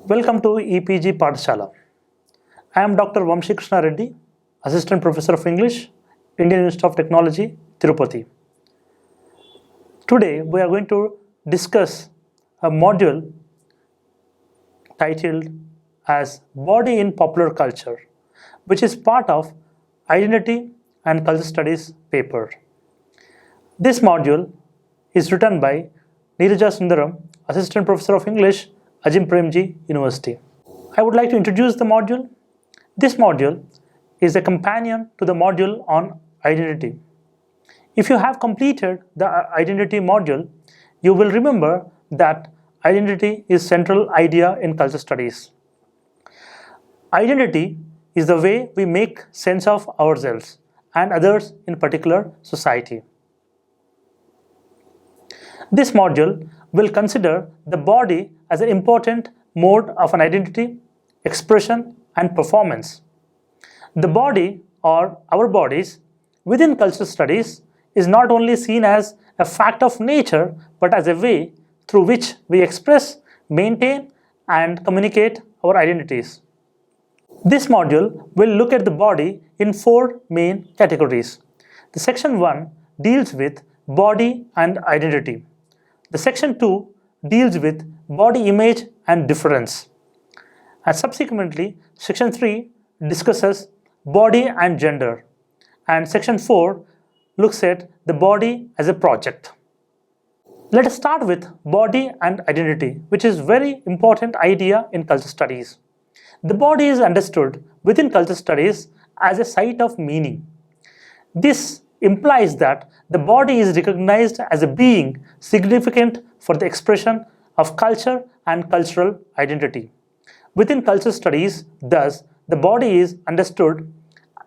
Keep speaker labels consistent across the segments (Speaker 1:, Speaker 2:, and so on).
Speaker 1: Welcome to EPG Pathshala. I am Dr. Vamshi Krishna Reddy, Assistant Professor of English, Indian Institute of Technology, Tirupati. Today we are going to discuss a module titled as Body in Popular Culture, which is part of Identity and Culture Studies paper. This module is written by Neeraja Sundaram, Assistant Professor of English, Ajim Premji University. I would like to introduce the module. This module is a companion to the module on identity. If you have completed the identity module, you will remember that identity is central idea in culture studies. Identity is the way we make sense of ourselves and others in particular society. This module will consider the body as an important mode of an identity, expression, and performance. The body, or our bodies, within cultural studies is not only seen as a fact of nature, but as a way through which we express, maintain, and communicate our identities. This module will look at the body in four main categories. The section 1 deals with body and identity. The section 2 deals with body image and difference. And subsequently, section 3 discusses body and gender. And section 4 looks at the body as a project. Let us start with body and identity, which is a very important idea in culture studies. The body is understood within culture studies as a site of meaning. This implies that the body is recognized as a being significant for the expression of culture and cultural identity. Within culture studies, thus, the body is understood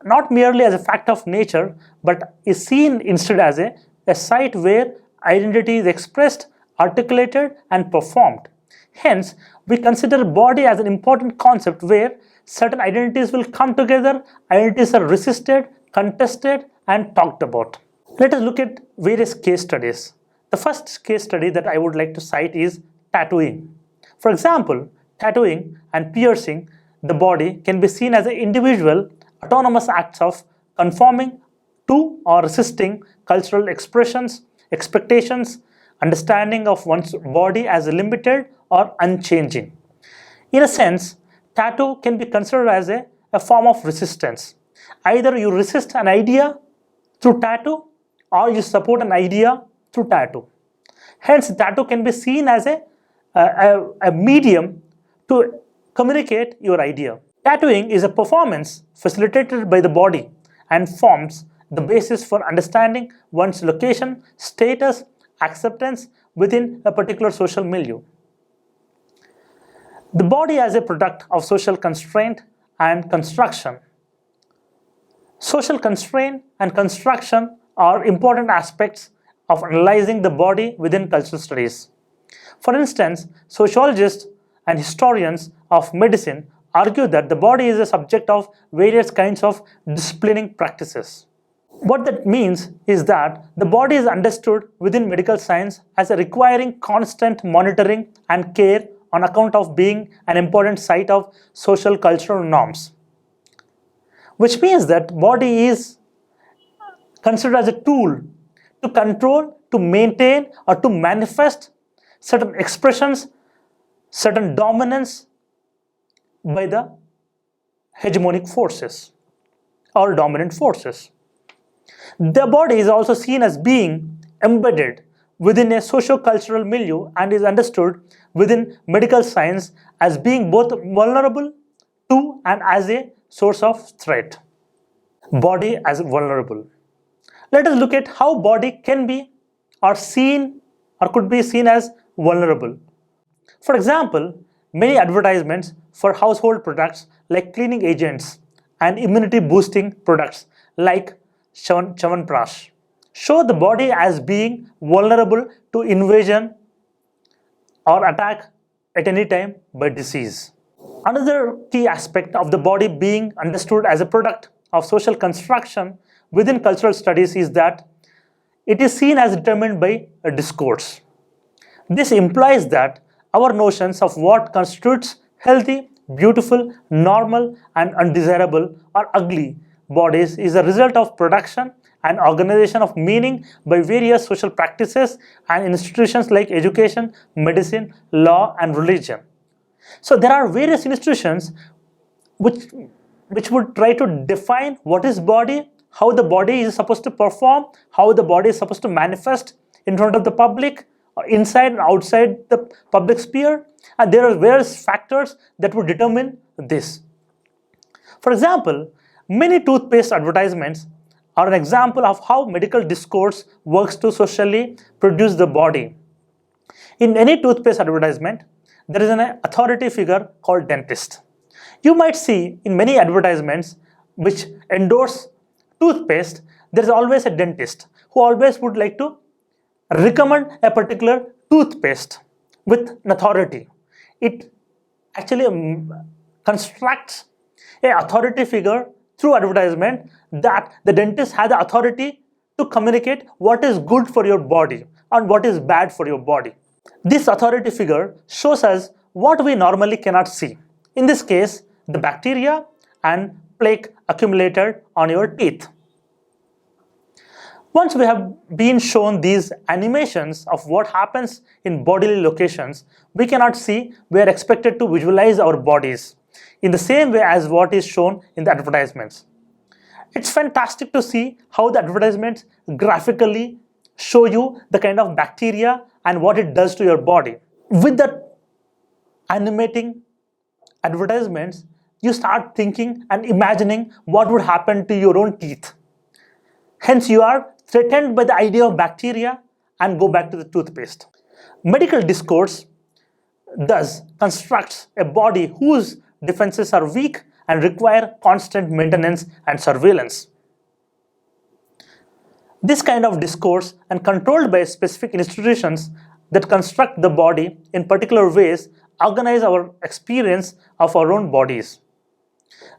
Speaker 1: not merely as a fact of nature, but is seen instead as a site where identity is expressed, articulated, and performed. Hence, we consider body as an important concept where certain identities will come together, identities are resisted, contested, and talked about. Let us look at various case studies. The first case study that I would like to cite is tattooing. For example, tattooing and piercing the body can be seen as an individual autonomous acts of conforming to or resisting cultural expressions, expectations, understanding of one's body as limited or unchanging. In a sense, tattoo can be considered as a form of resistance. Either you resist an idea through tattoo or you support an idea through tattoo. Hence, tattoo can be seen as a medium to communicate your idea. Tattooing is a performance facilitated by the body and forms the basis for understanding one's location, status, acceptance within a particular social milieu. The body as a product of social constraint and construction. Social constraint and construction are important aspects of analyzing the body within cultural studies. For instance, sociologists and historians of medicine argue that the body is a subject of various kinds of disciplining practices. What that means is that the body is understood within medical science as requiring constant monitoring and care on account of being an important site of social cultural norms. Which means that body is considered as a tool to control, to maintain, or to manifest certain expressions, certain dominance by the hegemonic forces or dominant forces. The body is also seen as being embedded within a socio-cultural milieu and is understood within medical science as being both vulnerable to and as a source of threat. Body as vulnerable. Let us look at how body can be or seen or could be seen as vulnerable. For example, many advertisements for household products like cleaning agents and immunity boosting products like Chyawanprash show the body as being vulnerable to invasion or attack at any time by disease. Another key aspect of the body being understood as a product of social construction within cultural studies is that it is seen as determined by a discourse. This implies that our notions of what constitutes Healthy, beautiful, normal, and undesirable or ugly bodies is a result of production and organization of meaning by various social practices and institutions like education, medicine, law, and religion. So there are various institutions which would try to define what is body, how the body is supposed to perform, how the body is supposed to manifest in front of the public, inside and outside the public sphere, and there are various factors that would determine this. For example, many toothpaste advertisements are an example of how medical discourse works to socially produce the body. In any toothpaste advertisement, there is an authority figure called dentist. You might see in many advertisements which endorse toothpaste, there is always a dentist who always would like to recommend a particular toothpaste with an authority. It actually constructs an authority figure through advertisement that the dentist has the authority to communicate what is good for your body and what is bad for your body. This authority figure shows us what we normally cannot see. In this case, the bacteria and plaque accumulated on your teeth. Once we have been shown these animations of what happens in bodily locations, we cannot see, we are expected to visualize our bodies in the same way as what is shown in the advertisements. It's fantastic to see how the advertisements graphically show you the kind of bacteria and what it does to your body. With the animating advertisements, you start thinking and imagining what would happen to your own teeth. Hence, you are threatened by the idea of bacteria and go back to the toothpaste. Medical discourse thus constructs a body whose defenses are weak and require constant maintenance and surveillance. This kind of discourse and controlled by specific institutions that construct the body in particular ways organize our experience of our own bodies.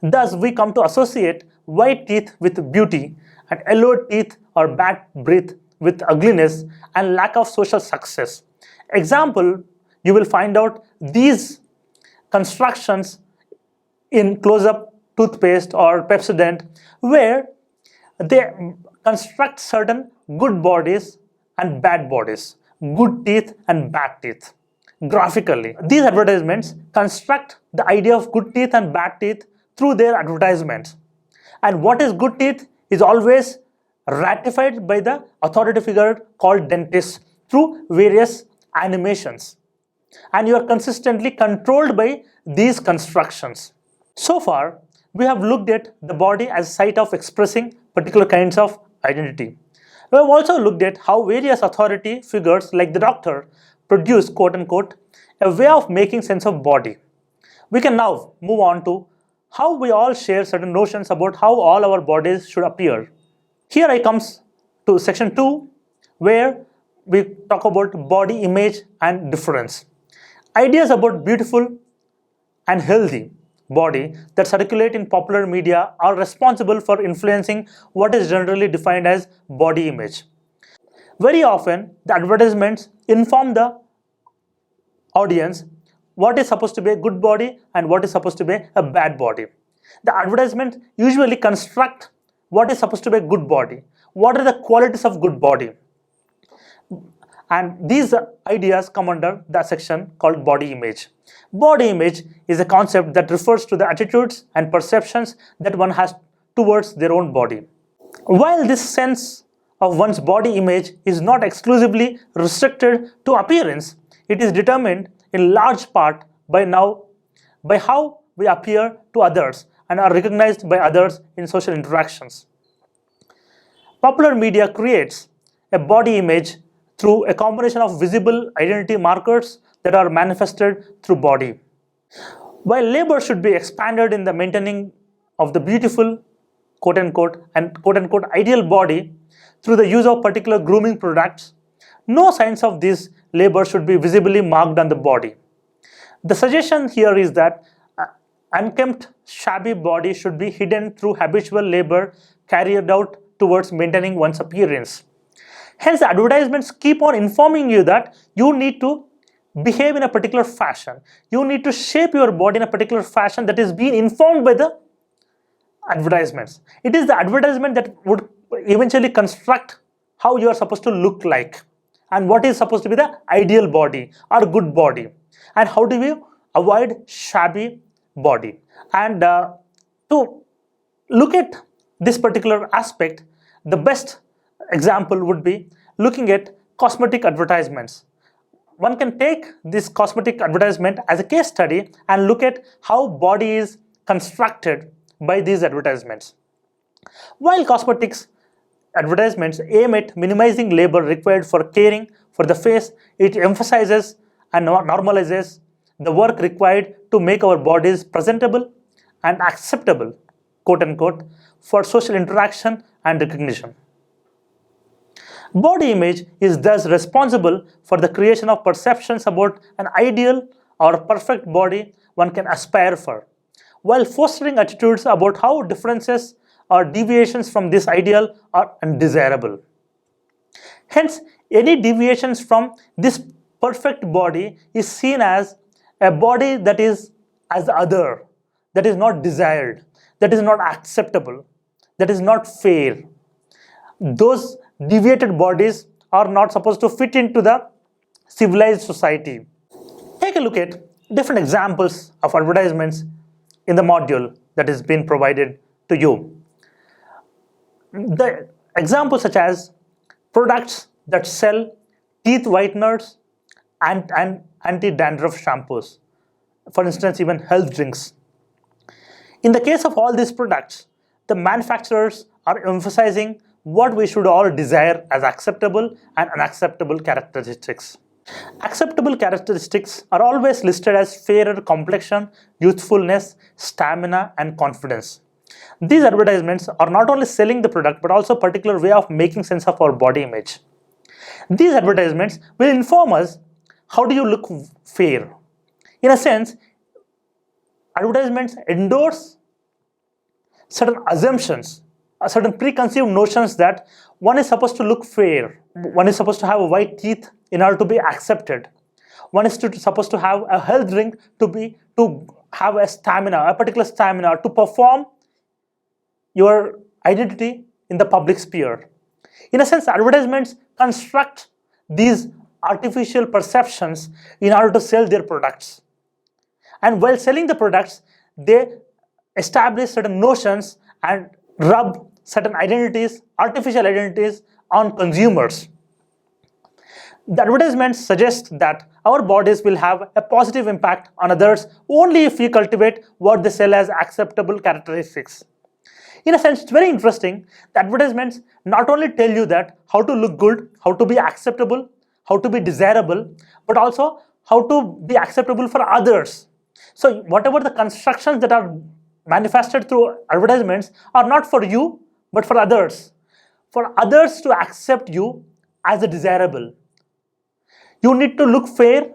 Speaker 1: Thus, we come to associate white teeth with beauty and yellow teeth or bad breath with ugliness and lack of social success. Example, you will find out these constructions in close-up toothpaste or Pepsodent, where they construct certain good bodies and bad bodies, good teeth and bad teeth. Graphically, these advertisements construct the idea of good teeth and bad teeth through their advertisements. And what is good teeth is always ratified by the authority figure called dentist through various animations. And you are consistently controlled by these constructions. So far, we have looked at the body as a site of expressing particular kinds of identity. We have also looked at how various authority figures like the doctor produce quote-unquote a way of making sense of body. We can now move on to how we all share certain notions about how all our bodies should appear. Here I comes to section 2, where we talk about body image and difference. Ideas about beautiful and healthy body that circulate in popular media are responsible for influencing what is generally defined as body image. Very often, the advertisements inform the audience what is supposed to be a good body and what is supposed to be a bad body. The advertisements usually construct what is supposed to be a good body. What are the qualities of good body? And these ideas come under the section called body image. Body image is a concept that refers to the attitudes and perceptions that one has towards their own body. While this sense of one's body image is not exclusively restricted to appearance, it is determined in large part by how we appear to others and are recognized by others in social interactions. Popular media creates a body image through a combination of visible identity markers that are manifested through body. While labor should be expanded in the maintaining of the beautiful quote-unquote and quote-unquote ideal body through the use of particular grooming products, no signs of this labor should be visibly marked on the body. The suggestion here is that unkempt, shabby body should be hidden through habitual labor carried out towards maintaining one's appearance. Hence, the advertisements keep on informing you that you need to behave in a particular fashion. You need to shape your body in a particular fashion that is being informed by the advertisements. It is the advertisement that would eventually construct how you are supposed to look like and what is supposed to be the ideal body or good body, and how do we avoid shabby body. And to look at this particular aspect, the best example would be looking at cosmetic advertisements. One can take this cosmetic advertisement as a case study and look at how body is constructed by these advertisements. While cosmetics advertisements aim at minimizing labor required for caring for the face, it emphasizes and normalizes the work required to make our bodies presentable and acceptable, quote unquote, for social interaction and recognition. Body image is thus responsible for the creation of perceptions about an ideal or perfect body one can aspire for, while fostering attitudes about how differences or deviations from this ideal are undesirable. Hence, any deviations from this perfect body is seen as a body that is as other, that is not desired, that is not acceptable, that is not fair. Those deviated bodies are not supposed to fit into the civilized society. Take a look at different examples of advertisements in the module that is being provided to you. The examples such as products that sell teeth whiteners and anti-dandruff shampoos, for instance, even health drinks. In the case of all these products, the manufacturers are emphasizing what we should all desire as acceptable and unacceptable characteristics. Acceptable characteristics are always listed as fairer complexion, youthfulness, stamina, and confidence. These advertisements are not only selling the product but also a particular way of making sense of our body image. These advertisements will inform us how do you look fair. In a sense, advertisements endorse certain assumptions, certain preconceived notions that one is supposed to look fair, one is supposed to have white teeth in order to be accepted, one is supposed to have a health drink to have a stamina, a particular stamina to perform your identity in the public sphere. In a sense, advertisements construct these artificial perceptions in order to sell their products. And while selling the products, they establish certain notions and rub certain identities, artificial identities, on consumers. The advertisements suggest that our bodies will have a positive impact on others only if we cultivate what they sell as acceptable characteristics. In a sense, it's very interesting. The advertisements not only tell you that how to look good, how to be acceptable, how to be desirable, but also how to be acceptable for others. So whatever the constructions that are manifested through advertisements are not for you, but for others to accept you as a desirable. You need to look fair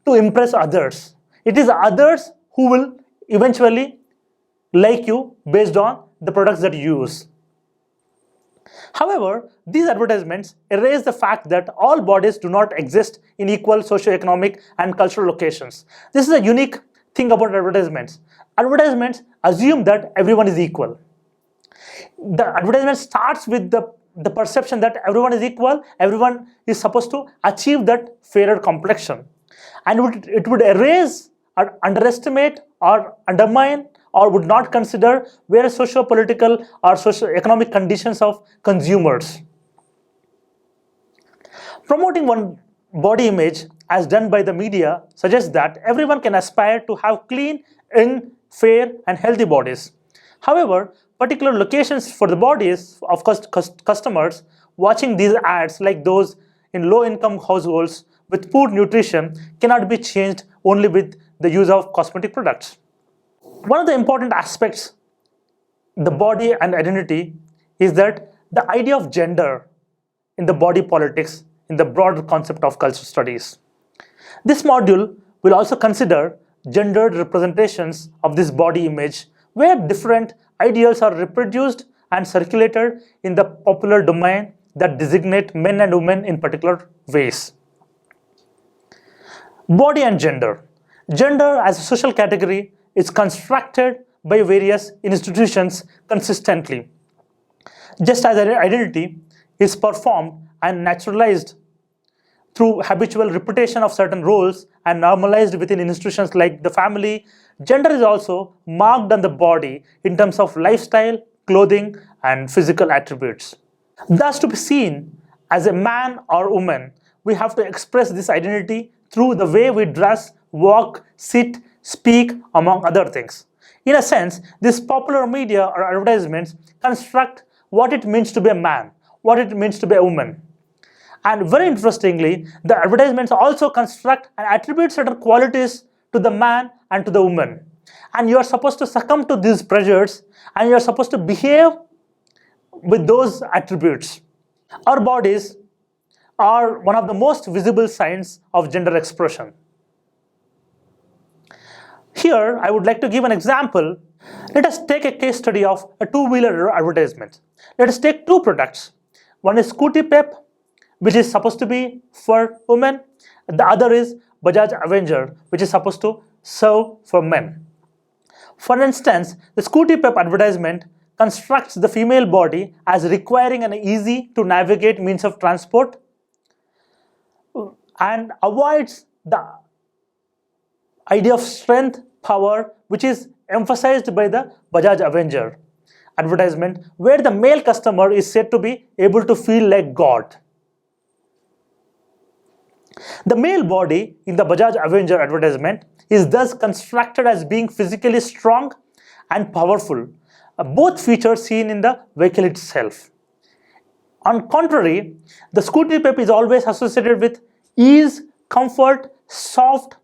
Speaker 1: to impress others. It is others who will eventually like you based on the products that you use. However, these advertisements erase the fact that all bodies do not exist in equal socioeconomic and cultural locations. This is a unique thing about advertisements. Advertisements assume that everyone is equal. The advertisement starts with the perception that everyone is equal, everyone is supposed to achieve that fairer complexion. And it would erase or underestimate or undermine or would not consider various socio-political or socio-economic conditions of consumers. Promoting one body image as done by the media suggests that everyone can aspire to have clean, young, fair, and healthy bodies. However, particular locations for the bodies of customers watching these ads, like those in low-income households with poor nutrition, cannot be changed only with the use of cosmetic products. One of the important aspects the body and identity is that the idea of gender in the body politics in the broader concept of cultural studies. This module will also consider gendered representations of this body image, where different ideals are reproduced and circulated in the popular domain that designate men and women in particular ways. Body and gender. Gender as a social category is constructed by various institutions consistently. Just as identity is performed and naturalized through habitual repetition of certain roles and normalized within institutions like the family, gender is also marked on the body in terms of lifestyle, clothing, and physical attributes. Thus, to be seen as a man or woman, we have to express this identity through the way we dress, walk, sit, speak, among other things. In a sense, these popular media or advertisements construct what it means to be a man, what it means to be a woman. And very interestingly, the advertisements also construct and attribute certain qualities to the man and to the woman. And you are supposed to succumb to these pressures and you are supposed to behave with those attributes. Our bodies are one of the most visible signs of gender expression. Here, I would like to give an example. Let us take a case study of a two-wheeler advertisement. Let us take two products. One is Scooty Pep, which is supposed to be for women. The other is Bajaj Avenger, which is supposed to serve for men. For instance, the Scooty Pep advertisement constructs the female body as requiring an easy to navigate means of transport and avoids the idea of strength, power, which is emphasized by the Bajaj Avenger advertisement, where the male customer is said to be able to feel like God. The male body in the Bajaj Avenger advertisement is thus constructed as being physically strong and powerful, both features seen in the vehicle itself. On contrary, the Scooty Pep is always associated with ease, comfort, soft,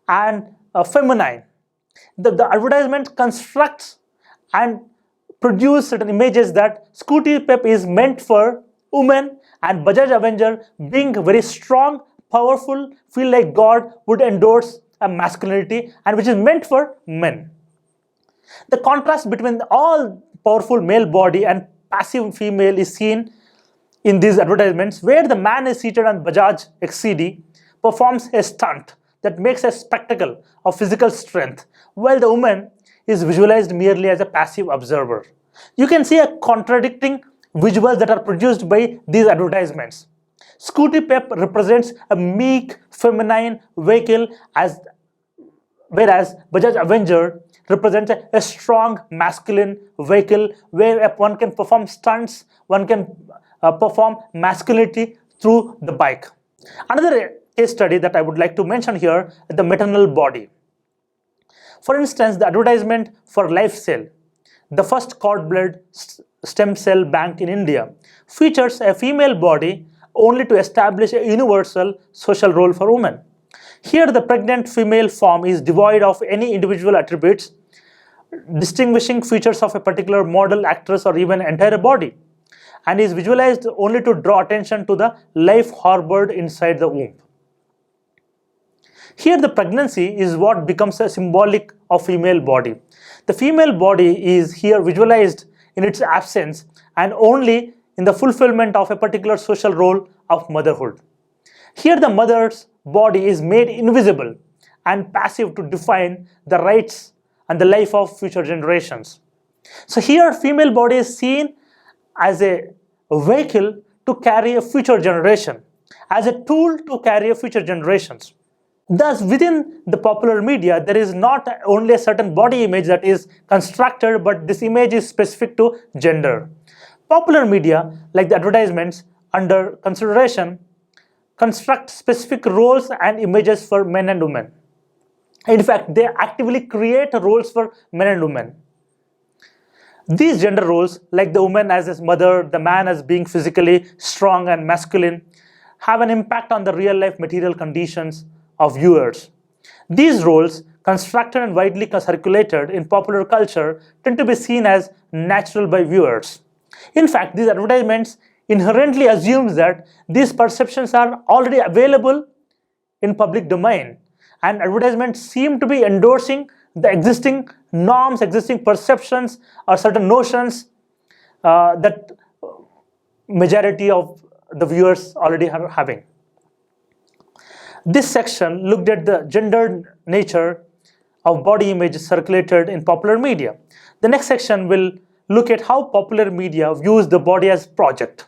Speaker 1: and feminine. The advertisement constructs and produces certain images that Scooty Pep is meant for women and Bajaj Avenger, being very strong, powerful, feel like God, would endorse a masculinity and which is meant for men. The contrast between all powerful male body and passive female is seen in these advertisements, where the man is seated on Bajaj XCD, performs a stunt that makes a spectacle of physical strength, while the woman is visualized merely as a passive observer. You can see a contradicting visuals that are produced by these advertisements. Scooty Pep represents a meek, feminine vehicle, whereas Bajaj Avenger represents a strong, masculine vehicle where one can perform stunts, one can perform masculinity through the bike. Another case study that I would like to mention here is the maternal body. For instance, the advertisement for LifeCell, the first cord blood stem cell bank in India, features a female body only to establish a universal social role for women. Here, the pregnant female form is devoid of any individual attributes, distinguishing features of a particular model, actress, or even entire body, and is visualized only to draw attention to the life harbored inside the womb. Here, the pregnancy is what becomes a symbolic of female body. The female body is here visualized in its absence and only in the fulfillment of a particular social role of motherhood. Here, the mother's body is made invisible and passive to define the rights and the life of future generations. So here, female body is seen as a vehicle to carry a future generation, as a tool to carry a future generations. Thus, within the popular media, there is not only a certain body image that is constructed, but this image is specific to gender. Popular media, like the advertisements under consideration, construct specific roles and images for men and women. In fact, they actively create roles for men and women. These gender roles, like the woman as a mother, the man as being physically strong and masculine, have an impact on the real-life material conditions of viewers. These roles, constructed and widely circulated in popular culture, tend to be seen as natural by viewers. In fact, these advertisements inherently assumes that these perceptions are already available in public domain, and advertisements seem to be endorsing the existing norms, existing perceptions, or certain notions that majority of the viewers already are having. This section looked at the gendered nature of body image circulated in popular media. The next section will look at how popular media views the body as project.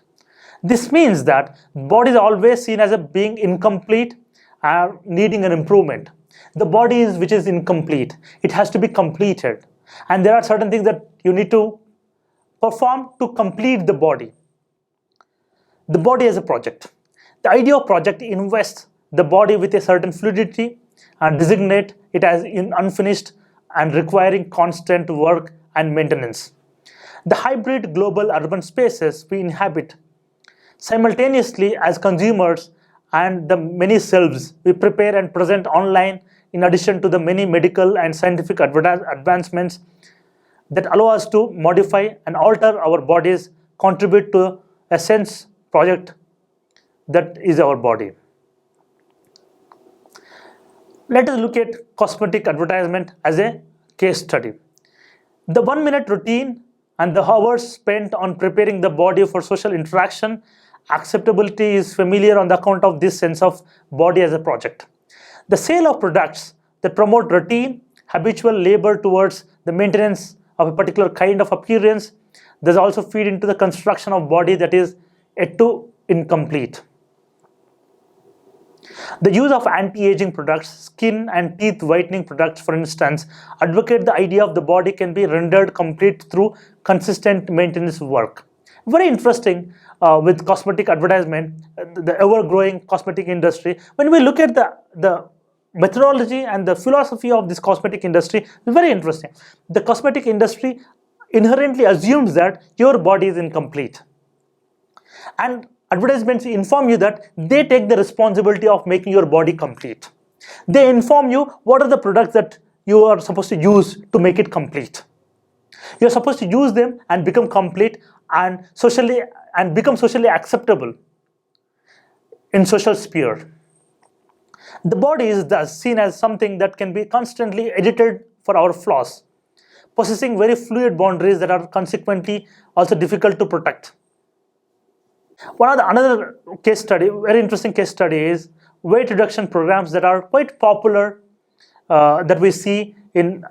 Speaker 1: This means that body is always seen as a being incomplete and needing an improvement. The body is which is incomplete. It has to be completed. And there are certain things that you need to perform to complete the body. The body as a project. The idea of project invests the body with a certain fluidity and designate it as unfinished and requiring constant work and maintenance. The hybrid global urban spaces we inhabit simultaneously as consumers and the many selves we prepare and present online, in addition to the many medical and scientific advancements that allow us to modify and alter our bodies, contribute to a sense project that is our body. Let us look at cosmetic advertisement as a case study. The 1-minute routine and the hours spent on preparing the body for social interaction, acceptability is familiar on the account of this sense of body as a project. The sale of products that promote routine, habitual labor towards the maintenance of a particular kind of appearance does also feed into the construction of body that is yet to incomplete. The use of anti-aging products, skin and teeth whitening products, for instance, advocate the idea of the body can be rendered complete through consistent maintenance work. Very interesting with cosmetic advertisement, the ever-growing cosmetic industry. When we look at the methodology and the philosophy of this cosmetic industry, it's very interesting. The cosmetic industry inherently assumes that your body is incomplete. And advertisements inform you that they take the responsibility of making your body complete. They inform you what are the products that you are supposed to use to make it complete. You are supposed to use them and become complete and become socially acceptable in social sphere. The body is thus seen as something that can be constantly edited for our flaws, possessing very fluid boundaries that are consequently also difficult to protect. Another case study, very interesting case study, is weight reduction programs that are quite popular that we see in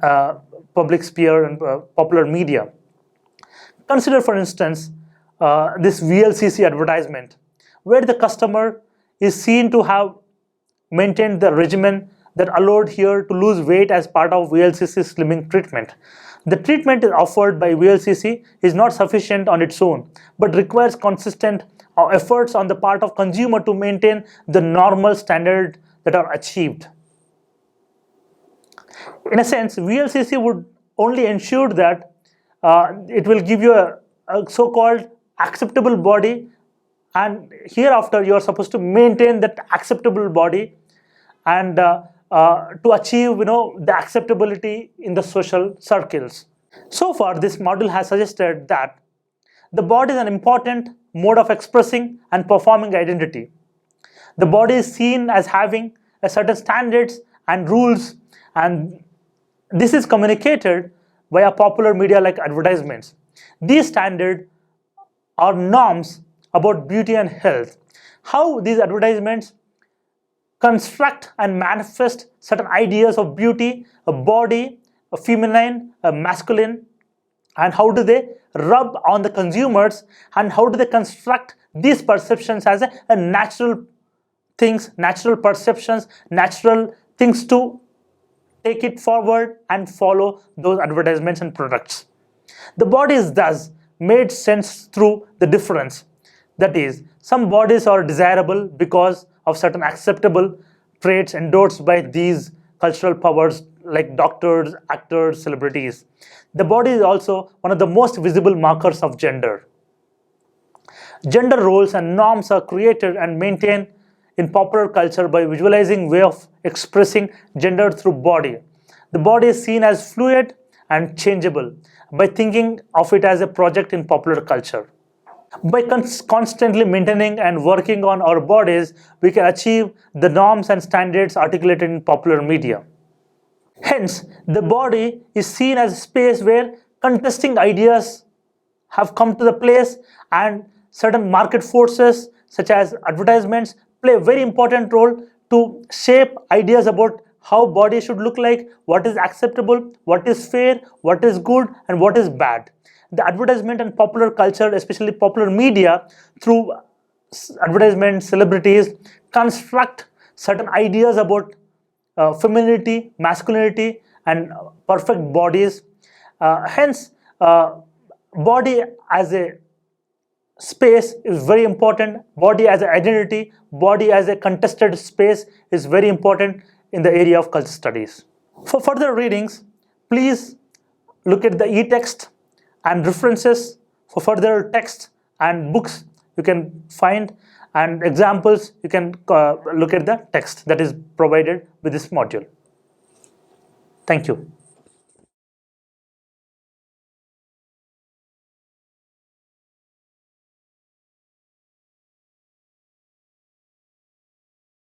Speaker 1: public sphere and popular media. Consider, for instance, this VLCC advertisement, where the customer is seen to have maintained the regimen that allowed her to lose weight as part of VLCC slimming treatment. The treatment offered by VLCC is not sufficient on its own, but requires consistent efforts on the part of consumer to maintain the normal standard that are achieved. In a sense, VLCC would only ensure that it will give you a so-called acceptable body, and hereafter you are supposed to maintain that acceptable body and to achieve the acceptability in the social circles. So far, this model has suggested that the body is an important mode of expressing and performing identity. The body is seen as having a certain standards and rules, and this is communicated via popular media like advertisements. These standards are norms about beauty and health. How these advertisements construct and manifest certain ideas of beauty, a body, a feminine, a masculine, and how do they rub on the consumers, and how do they construct these perceptions as a natural things, natural perceptions, natural things to take it forward and follow those advertisements and products. The body is thus made sense through the difference. That is, some bodies are desirable because of certain acceptable traits endorsed by these cultural powers like doctors, actors, celebrities. The body is also one of the most visible markers of gender. Gender roles and norms are created and maintained in popular culture by visualizing way of expressing gender through body. The body is seen as fluid and changeable by thinking of it as a project in popular culture. By constantly maintaining and working on our bodies, we can achieve the norms and standards articulated in popular media. Hence, the body is seen as a space where contesting ideas have come to the place, and certain market forces such as advertisements play a very important role to shape ideas about how body should look like, what is acceptable, what is fair, what is good, and what is bad. The advertisement and popular culture, especially popular media, through advertisement, celebrities, construct certain ideas about femininity, masculinity, and perfect bodies. Hence, body as a space is very important. Body as an identity, body as a contested space is very important in the area of culture studies. For further readings, please look at the e-text and references. For further text and books you can find, and examples you can look at the text that is provided with this module. Thank you.